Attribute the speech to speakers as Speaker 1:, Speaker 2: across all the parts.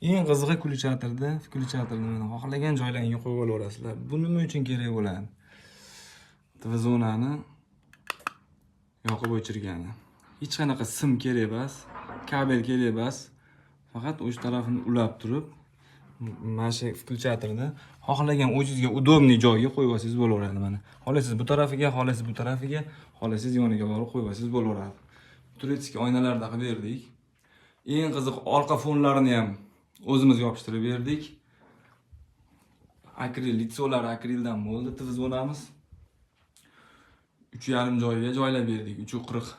Speaker 1: Eng qizig'i kulchatirda mana xohlagan joylaringga qo'yib olaverasizlar. Bu nima uchun kerak bo'ladi? Tvzonani yoqib o'chirgani. Hech qanaqa sim kerak emas, kabel kerak emas. Faqat o'sha tarafini ulab turib, mana shu kulchatirni xohlagan o'zingizga udobniy joyga qo'yib olsangiz bo'laveradi mana. Xohlasangiz bu tarafiga, xohlasangiz bu tarafiga, xohlasangiz yoniga borib qo'yib olsangiz bo'laveradi. Turetskiy oynalarda qilib berdik. Eng qiziq orqa fonlarini ham o'zimiz yopishtirib berdik. Akril litsolari akrildan bo'ldi. Tvzonamiz 3,5 joyga joylab berdik. 340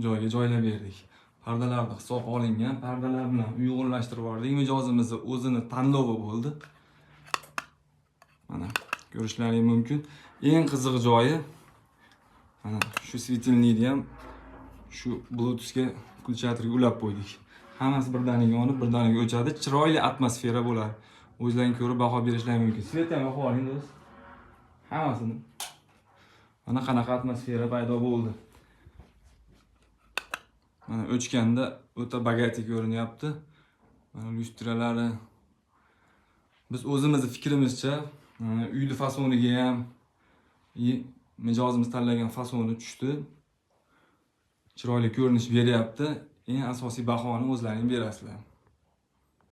Speaker 1: joyga joylab berdik. Pardalarni hisob olingan, pardalar bilan uyg'unlashtirib yubordik. Mijozimizni o'zini tanlovi bo'ldi. Mana ko'rishlaringiz mumkin. Eng qiziq joyi mana shu svetilnikni ham shu Bluetoothga kulchatirga ulab qo'ydik. Hammasi birdaniga yonib, birdaniga o'chadi. Chiroyli atmosfera bo'ladi. O'zlaringiz ko'rib baho berishlaringiz mumkin. Svet ham yoqib oling do'st. Hammasini. Mana qanaqa atmosfera paydo bo'ldi. Mana o'chganda o'ta bagati ko'rinyapti. Mana lyustralari. Biz o'zimizning fikrimizcha uyli fasoniga ham mijozimiz tanlagan fasoni tushdi. Chiroyli ko'rinish beryapti. Eng asosiy bahoni o'zlaringiz berasizlar.